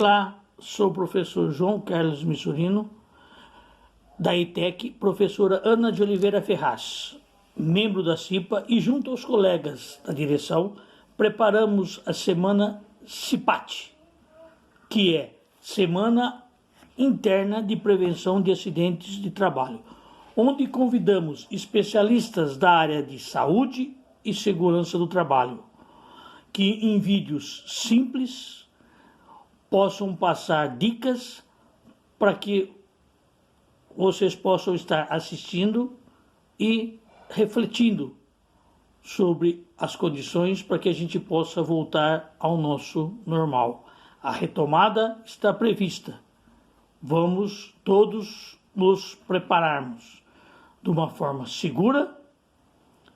Olá, sou o professor João Carlos Missurino, da ETEC, professora Ana de Oliveira Ferraz, membro da CIPA, e junto aos colegas da direção, preparamos a Semana CIPAT, que é Semana Interna de Prevenção de Acidentes de Trabalho, onde convidamos especialistas da área de saúde e segurança do trabalho, que em vídeos simples possam passar dicas para que vocês possam estar assistindo e refletindo sobre as condições para que a gente possa voltar ao nosso normal. A retomada está prevista. Vamos todos nos prepararmos de uma forma segura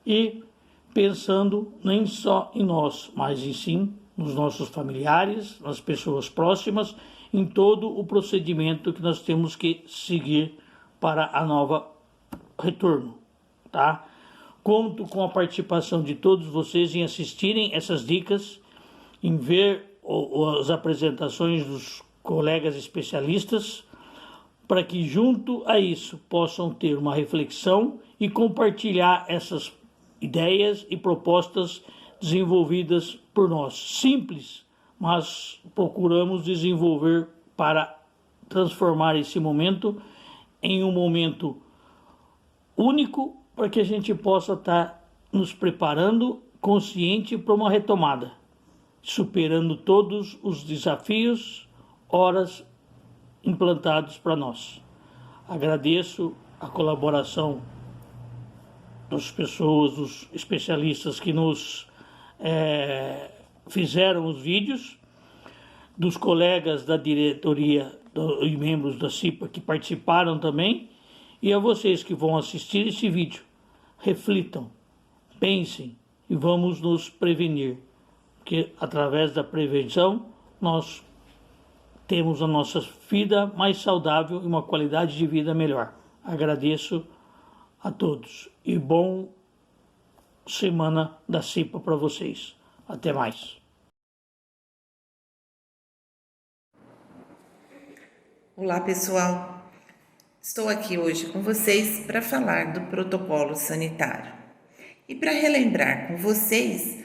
e pensando nem só em nós, mas em sim nos nossos familiares, nas pessoas próximas, em todo o procedimento que nós temos que seguir para a nova retorno, tá? Conto com a participação de todos vocês em assistirem essas dicas, em ver as apresentações dos colegas especialistas, para que junto a isso possam ter uma reflexão e compartilhar essas ideias e propostas desenvolvidas por nós. Simples, mas procuramos desenvolver para transformar esse momento em um momento único, para que a gente possa estar nos preparando consciente para uma retomada, superando todos os desafios, horas implantados para nós. Agradeço a colaboração das pessoas, dos especialistas que nos fizeram os vídeos, dos colegas da diretoria e membros da CIPA que participaram também, e a vocês que vão assistir esse vídeo. Reflitam, pensem e vamos nos prevenir, porque através da prevenção nós temos a nossa vida mais saudável e uma qualidade de vida melhor. Agradeço a todos e bom semana da CIPA para vocês. Até mais. Olá, pessoal. Estou aqui hoje com vocês para falar do protocolo sanitário e para relembrar com vocês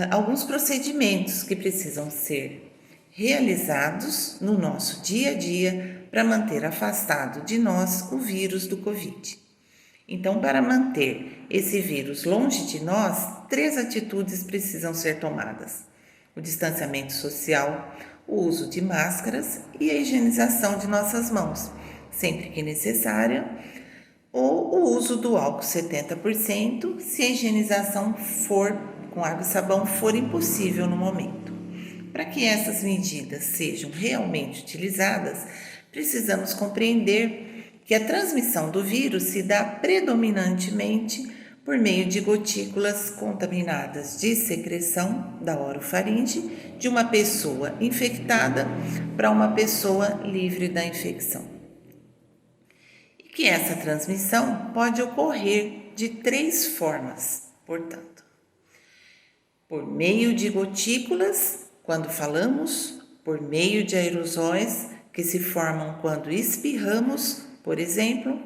alguns procedimentos que precisam ser realizados no nosso dia a dia para manter afastado de nós o vírus do Covid. Então, para manter esse vírus longe de nós, 3 atitudes precisam ser tomadas: o distanciamento social, o uso de máscaras e a higienização de nossas mãos, sempre que necessária, ou o uso do álcool 70%, se a higienização com água e sabão for impossível no momento. Para que essas medidas sejam realmente utilizadas, precisamos compreender que a transmissão do vírus se dá predominantemente por meio de gotículas contaminadas de secreção da orofaringe de uma pessoa infectada para uma pessoa livre da infecção. E que essa transmissão pode ocorrer de 3 formas, portanto: por meio de gotículas, quando falamos, por meio de aerosóis que se formam quando espirramos, por exemplo,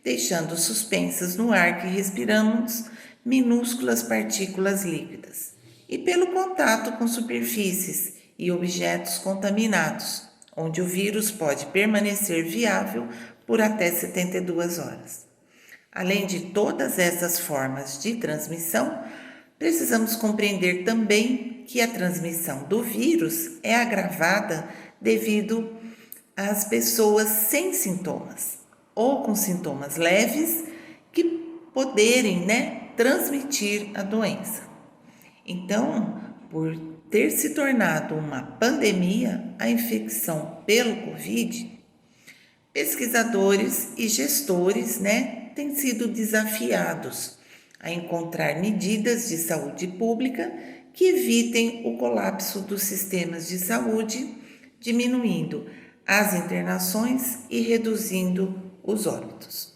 deixando suspensas no ar que respiramos minúsculas partículas líquidas, e pelo contato com superfícies e objetos contaminados, onde o vírus pode permanecer viável por até 72 horas. Além de todas essas formas de transmissão, precisamos compreender também que a transmissão do vírus é agravada devido às pessoas sem sintomas ou com sintomas leves que poderem, transmitir a doença. Então, por ter se tornado uma pandemia, a infecção pelo Covid, pesquisadores e gestores, têm sido desafiados a encontrar medidas de saúde pública que evitem o colapso dos sistemas de saúde, diminuindo as internações e reduzindo os óbitos.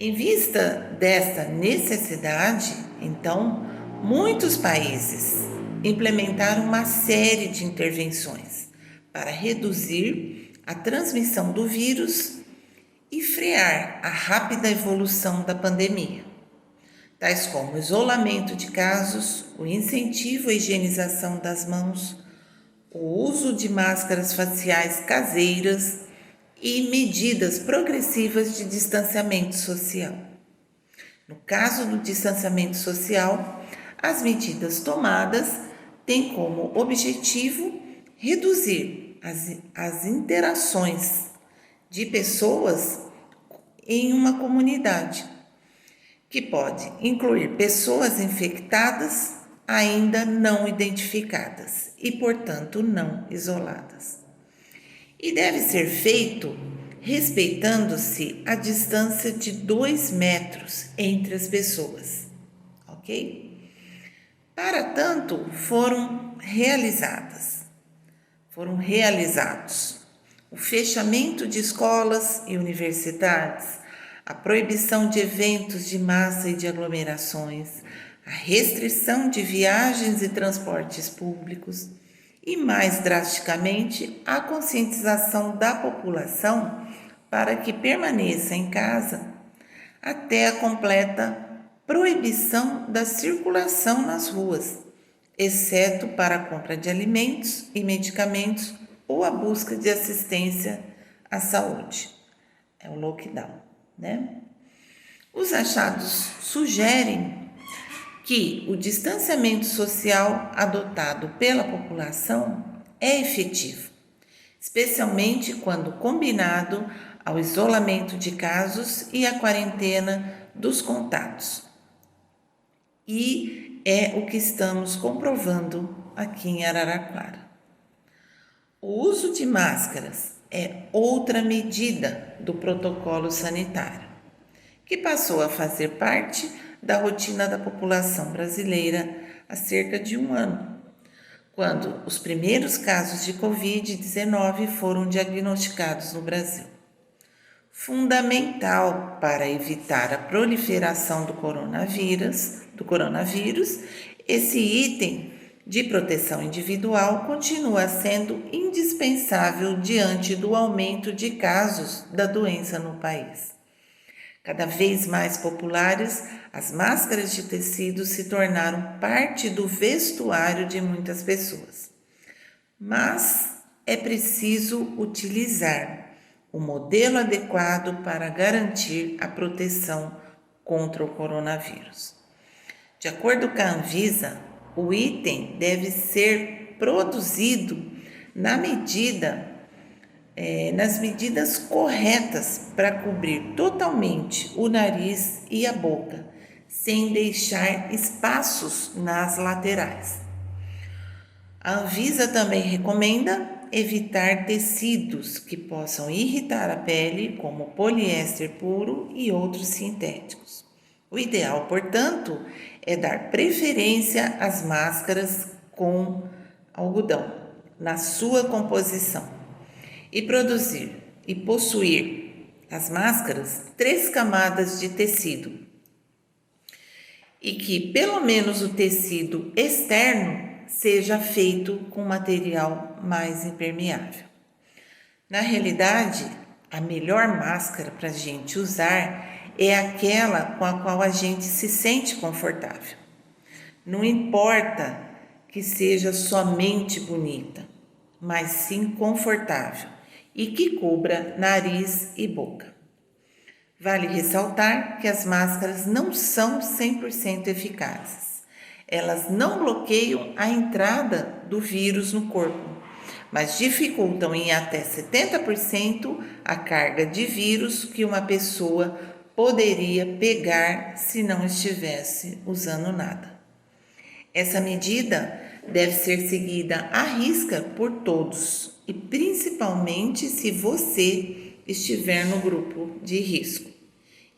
Em vista desta necessidade, então, muitos países implementaram uma série de intervenções para reduzir a transmissão do vírus e frear a rápida evolução da pandemia, tais como o isolamento de casos, o incentivo à higienização das mãos, o uso de máscaras faciais caseiras e medidas progressivas de distanciamento social. No caso do distanciamento social, as medidas tomadas têm como objetivo reduzir as interações de pessoas em uma comunidade, que pode incluir pessoas infectadas ainda não identificadas e, portanto, não isoladas. E deve ser feito respeitando-se a distância de 2 metros entre as pessoas, ok? Para tanto, foram realizados o fechamento de escolas e universidades, a proibição de eventos de massa e de aglomerações, a restrição de viagens e transportes públicos e, mais drasticamente, a conscientização da população para que permaneça em casa até a completa proibição da circulação nas ruas, exceto para a compra de alimentos e medicamentos ou a busca de assistência à saúde. É o lockdown, né? Os achados sugerem que o distanciamento social adotado pela população é efetivo, especialmente quando combinado ao isolamento de casos e à quarentena dos contatos. E é o que estamos comprovando aqui em Araraquara. O uso de máscaras é outra medida do protocolo sanitário, que passou a fazer parte da rotina da população brasileira há cerca de 1 ano, quando os primeiros casos de Covid-19 foram diagnosticados no Brasil. Fundamental para evitar a proliferação do coronavírus, esse item de proteção individual continua sendo indispensável diante do aumento de casos da doença no país. Cada vez mais populares, as máscaras de tecido se tornaram parte do vestuário de muitas pessoas. Mas é preciso utilizar o modelo adequado para garantir a proteção contra o coronavírus. De acordo com a Anvisa, o item deve ser produzido nas medidas corretas para cobrir totalmente o nariz e a boca, sem deixar espaços nas laterais. A Anvisa também recomenda evitar tecidos que possam irritar a pele, como poliéster puro e outros sintéticos. O ideal, portanto, é dar preferência às máscaras com algodão na sua composição e possuir as máscaras 3 camadas de tecido e que pelo menos o tecido externo seja feito com material mais impermeável. Na realidade, a melhor máscara para a gente usar é aquela com a qual a gente se sente confortável. Não importa que seja somente bonita, mas sim confortável e que cubra nariz e boca. Vale ressaltar que as máscaras não são 100% eficazes. Elas não bloqueiam a entrada do vírus no corpo, mas dificultam em até 70% a carga de vírus que uma pessoa poderia pegar se não estivesse usando nada. Essa medida deve ser seguida à risca por todos e principalmente se você estiver no grupo de risco.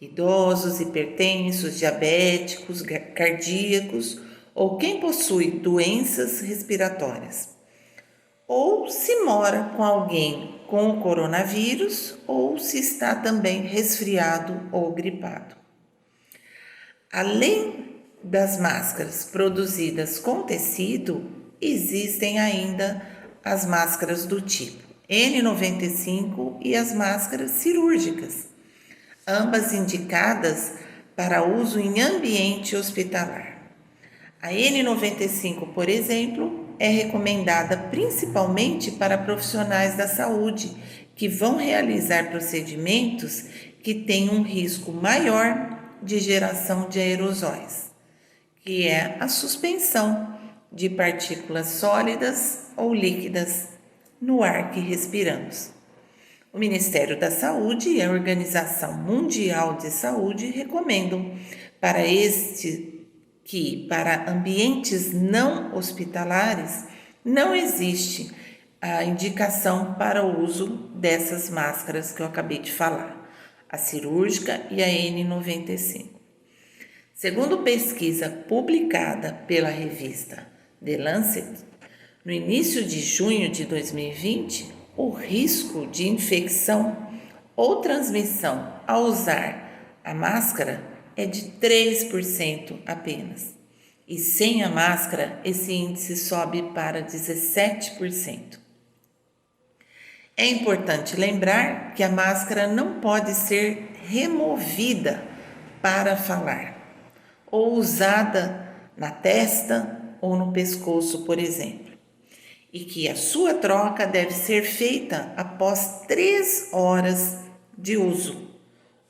Idosos, hipertensos, diabéticos, cardíacos ou quem possui doenças respiratórias. Ou se mora com alguém com o coronavírus ou se está também resfriado ou gripado. Além das máscaras produzidas com tecido, existem ainda as máscaras do tipo N95 e as máscaras cirúrgicas, ambas indicadas para uso em ambiente hospitalar. A N95, por exemplo, é recomendada principalmente para profissionais da saúde que vão realizar procedimentos que têm um risco maior de geração de aerosóis, que é a suspensão de partículas sólidas ou líquidas no ar que respiramos. O Ministério da Saúde e a Organização Mundial de Saúde recomendam para ambientes não hospitalares não existe a indicação para o uso dessas máscaras que eu acabei de falar, a cirúrgica e a N95. Segundo pesquisa publicada pela revista The Lancet, no início de junho de 2020, o risco de infecção ou transmissão ao usar a máscara é de 3% apenas. E sem a máscara, esse índice sobe para 17%. É importante lembrar que a máscara não pode ser removida para falar, ou usada na testa ou no pescoço, por exemplo, e que a sua troca deve ser feita após 3 horas de uso,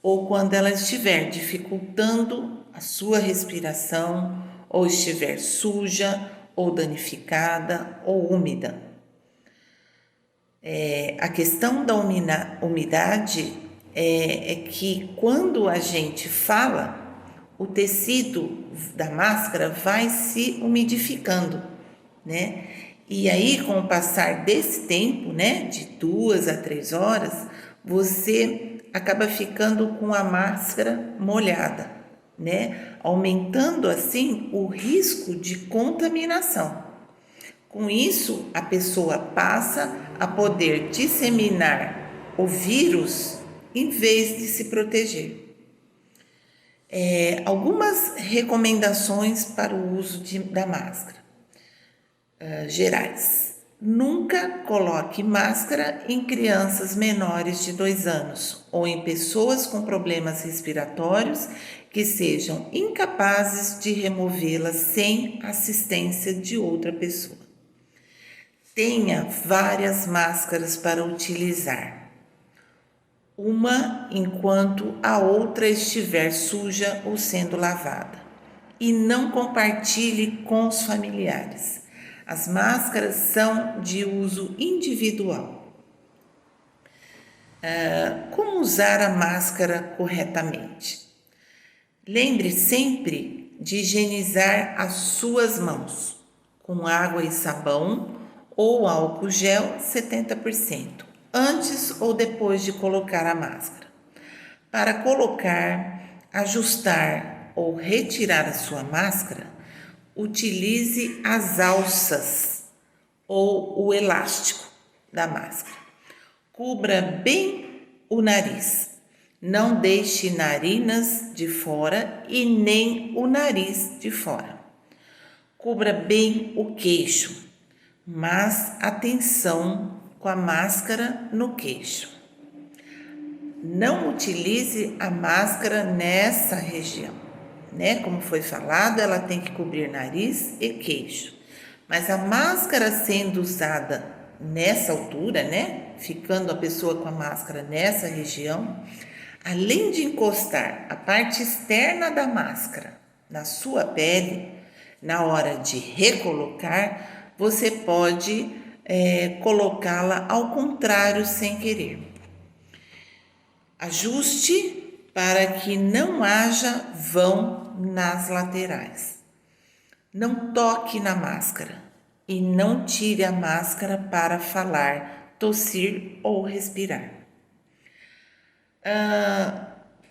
ou quando ela estiver dificultando a sua respiração, ou estiver suja, ou danificada, ou úmida. A questão da umidade é que quando a gente fala, o tecido da máscara vai se umidificando, né? E aí, com o passar desse tempo, né, de 2 a 3 horas, você acaba ficando com a máscara molhada, né? Aumentando assim o risco de contaminação. Com isso, a pessoa passa a poder disseminar o vírus em vez de se proteger. Algumas recomendações para o uso da máscara gerais. Nunca coloque máscara em crianças menores de 2 anos ou em pessoas com problemas respiratórios que sejam incapazes de removê-las sem assistência de outra pessoa. Tenha várias máscaras para utilizar, uma enquanto a outra estiver suja ou sendo lavada, e não compartilhe com os familiares. As máscaras são de uso individual. Como usar a máscara corretamente? Lembre sempre de higienizar as suas mãos com água e sabão ou álcool gel 70%, antes ou depois de colocar a máscara. Para colocar, ajustar ou retirar a sua máscara, utilize as alças ou o elástico da máscara. Cubra bem o nariz. Não deixe narinas de fora e nem o nariz de fora. Cubra bem o queixo, mas atenção com a máscara no queixo. Não utilize a máscara nessa região, né? Como foi falado, ela tem que cobrir nariz e queixo. Mas a máscara sendo usada nessa altura, né? Ficando a pessoa com a máscara nessa região, além de encostar a parte externa da máscara na sua pele, na hora de recolocar, você pode colocá-la ao contrário sem querer. Ajuste para que não haja vão nas laterais. Não toque na máscara e não tire a máscara para falar, tossir ou respirar.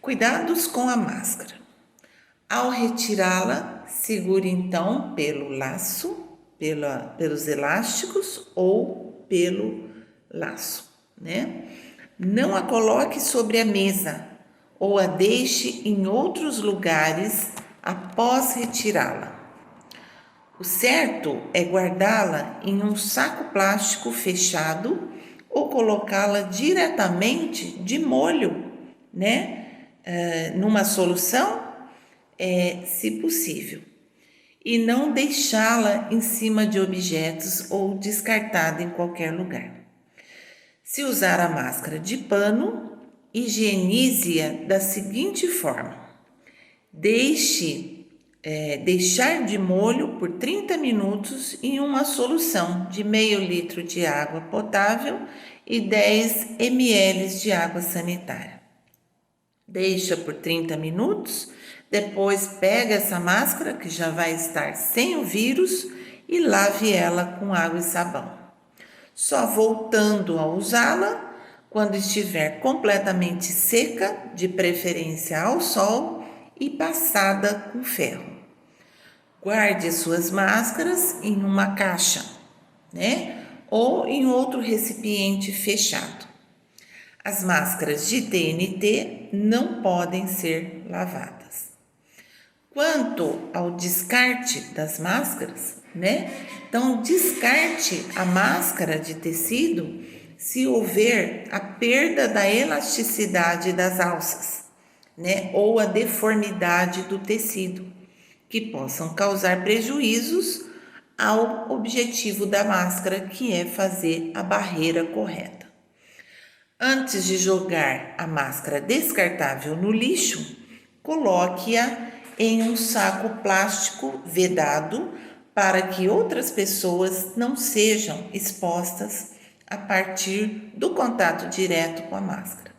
Cuidados com a máscara. Ao retirá-la, segure então pelo laço, pelos elásticos ou pelo laço, né? Não a coloque sobre a mesa ou a deixe em outros lugares após retirá-la. O certo é guardá-la em um saco plástico fechado ou colocá-la diretamente de molho, né? Numa solução, se possível. E não deixá-la em cima de objetos ou descartada em qualquer lugar. Se usar a máscara de pano, higienize-a da seguinte forma: deixar de molho por 30 minutos em uma solução de meio litro de água potável e 10 ml de água sanitária. Deixa por 30 minutos, depois pega essa máscara, que já vai estar sem o vírus, e lave ela com água e sabão. Só voltando a usá-la quando estiver completamente seca, de preferência ao sol, e passada com ferro. Guarde as suas máscaras em uma caixa, né? Ou em outro recipiente fechado. As máscaras de TNT não podem ser lavadas. Quanto ao descarte das máscaras, né? Então, descarte a máscara de tecido se houver a perda da elasticidade das alças, né? Ou a deformidade do tecido, que possam causar prejuízos ao objetivo da máscara, que é fazer a barreira correta. Antes de jogar a máscara descartável no lixo, coloque-a em um saco plástico vedado para que outras pessoas não sejam expostas a partir do contato direto com a máscara.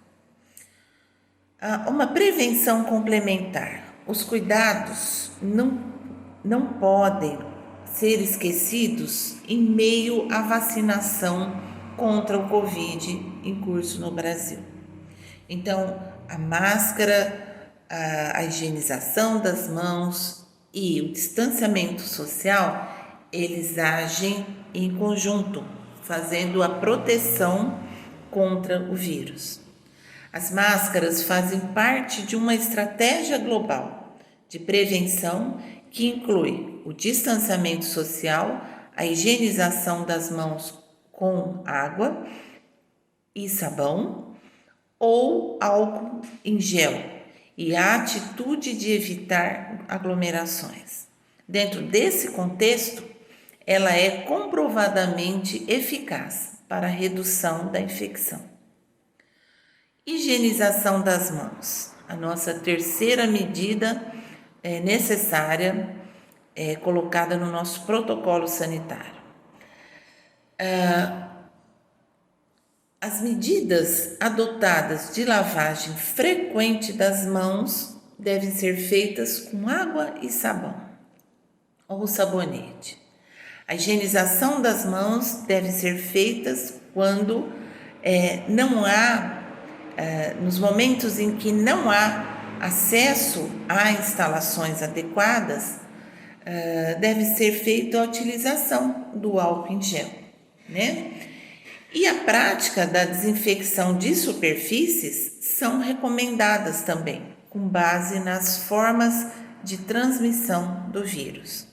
Uma prevenção complementar. Os cuidados não podem ser esquecidos em meio à vacinação contra o Covid em curso no Brasil. Então, a máscara, a higienização das mãos e o distanciamento social, eles agem em conjunto, fazendo a proteção contra o vírus. As máscaras fazem parte de uma estratégia global de prevenção que inclui o distanciamento social, a higienização das mãos com água e sabão ou álcool em gel e a atitude de evitar aglomerações. Dentro desse contexto, ela é comprovadamente eficaz para a redução da infecção. Higienização das mãos. A nossa terceira medida necessária colocada no nosso protocolo sanitário. As medidas adotadas de lavagem frequente das mãos devem ser feitas com água e sabão ou sabonete. A higienização das mãos deve ser feita quando não há, nos momentos em que não há acesso a instalações adequadas, deve ser feita a utilização do álcool em gel, né? E a prática da desinfecção de superfícies são recomendadas também, com base nas formas de transmissão do vírus.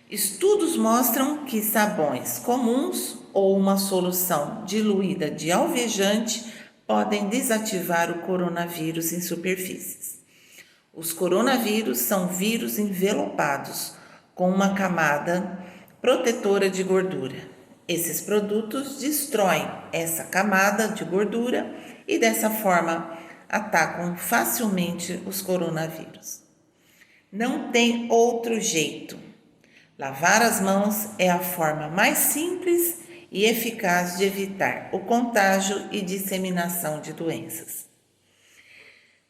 Estudos mostram que sabões comuns ou uma solução diluída de alvejante podem desativar o coronavírus em superfícies. Os coronavírus são vírus envelopados com uma camada protetora de gordura. Esses produtos destroem essa camada de gordura e dessa forma atacam facilmente os coronavírus. Não tem outro jeito. Lavar as mãos é a forma mais simples e eficaz de evitar o contágio e disseminação de doenças.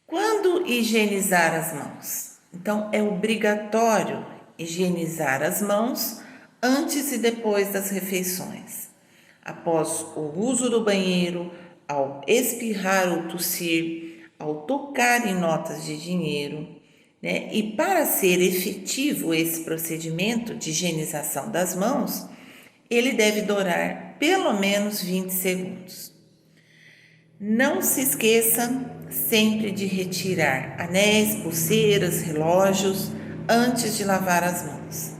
Quando higienizar as mãos? Então, é obrigatório higienizar as mãos antes e depois das refeições, após o uso do banheiro, ao espirrar ou tossir, ao tocar em notas de dinheiro, né? E para ser efetivo esse procedimento de higienização das mãos, ele deve durar pelo menos 20 segundos. Não se esqueça sempre de retirar anéis, pulseiras, relógios antes de lavar as mãos.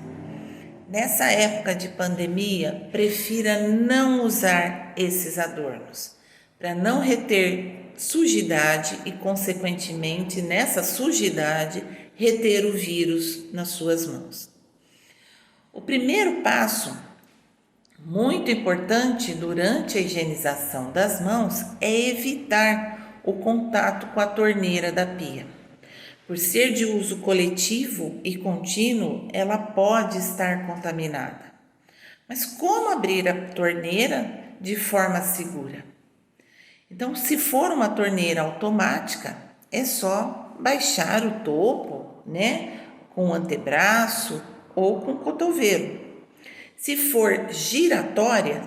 nessa época de pandemia, prefira não usar esses adornos, para não reter sujidade e, consequentemente, nessa sujidade, reter o vírus nas suas mãos. O primeiro passo, muito importante durante a higienização das mãos, é evitar o contato com a torneira da pia. Por ser de uso coletivo e contínuo, ela pode estar contaminada. Mas como abrir a torneira de forma segura? Então, se for uma torneira automática, é só baixar o topo, com o antebraço ou com o cotovelo. Se for giratória,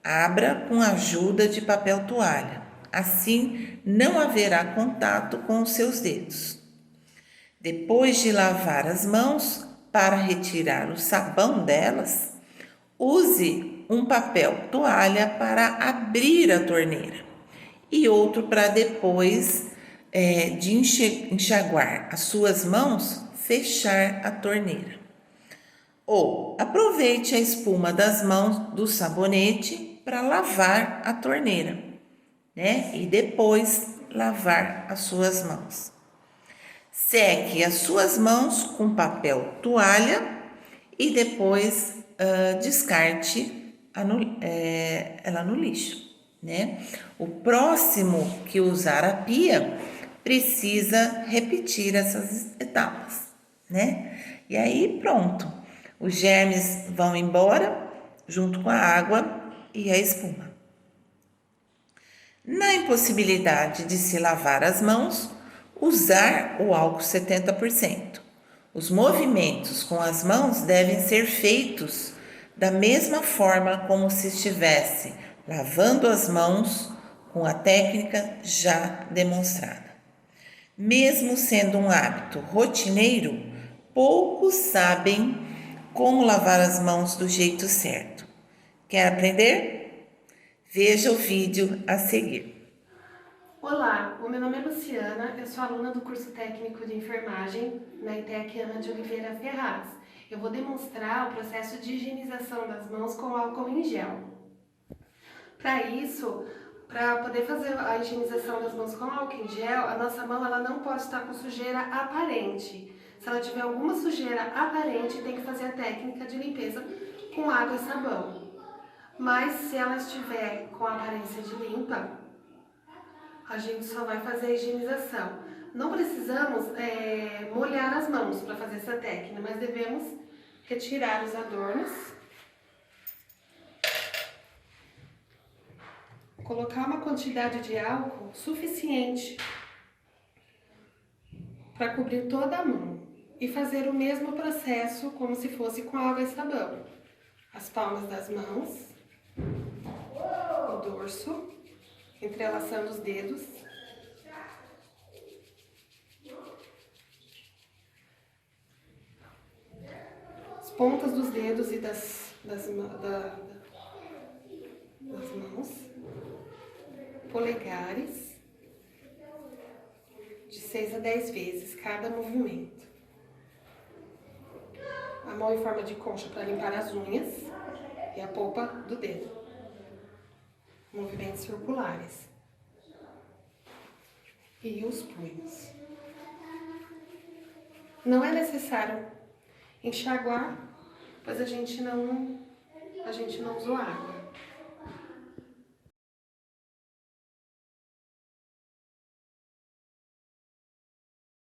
abra com a ajuda de papel toalha. Assim, não haverá contato com os seus dedos. Depois de lavar as mãos, para retirar o sabão delas, use um papel toalha para abrir a torneira e outro para depois de enxaguar as suas mãos, fechar a torneira. Ou aproveite a espuma das mãos do sabonete para lavar a torneira, e depois lavar as suas mãos. Seque as suas mãos com papel toalha e depois descarte ela no lixo, O próximo que usar a pia precisa repetir essas etapas, E aí pronto, os germes vão embora junto com a água e a espuma. Na impossibilidade de se lavar as mãos, usar o álcool 70%. Os movimentos com as mãos devem ser feitos da mesma forma como se estivesse lavando as mãos com a técnica já demonstrada. Mesmo sendo um hábito rotineiro, poucos sabem como lavar as mãos do jeito certo. Quer aprender? Veja o vídeo a seguir. Olá, o meu nome é Luciana, eu sou aluna do curso técnico de enfermagem na ITEC Ana de Oliveira Ferraz. Eu vou demonstrar o processo de higienização das mãos com álcool em gel. Para isso, para poder fazer a higienização das mãos com álcool em gel, a nossa mão ela não pode estar com sujeira aparente. Se ela tiver alguma sujeira aparente, tem que fazer a técnica de limpeza com água e sabão. Mas se ela estiver com a aparência de limpa, a gente só vai fazer a higienização. Não precisamos molhar as mãos para fazer essa técnica, mas devemos retirar os adornos, colocar uma quantidade de álcool suficiente para cobrir toda a mão e fazer o mesmo processo como se fosse com água e sabão. As palmas das mãos, o dorso, entrelaçando os dedos, as pontas dos dedos e das mãos, polegares, de 6 a 10 vezes cada movimento. A mão em forma de concha para limpar as unhas e a polpa do dedo. Movimentos circulares. E os punhos. Não é necessário enxaguar, pois a gente não usou água.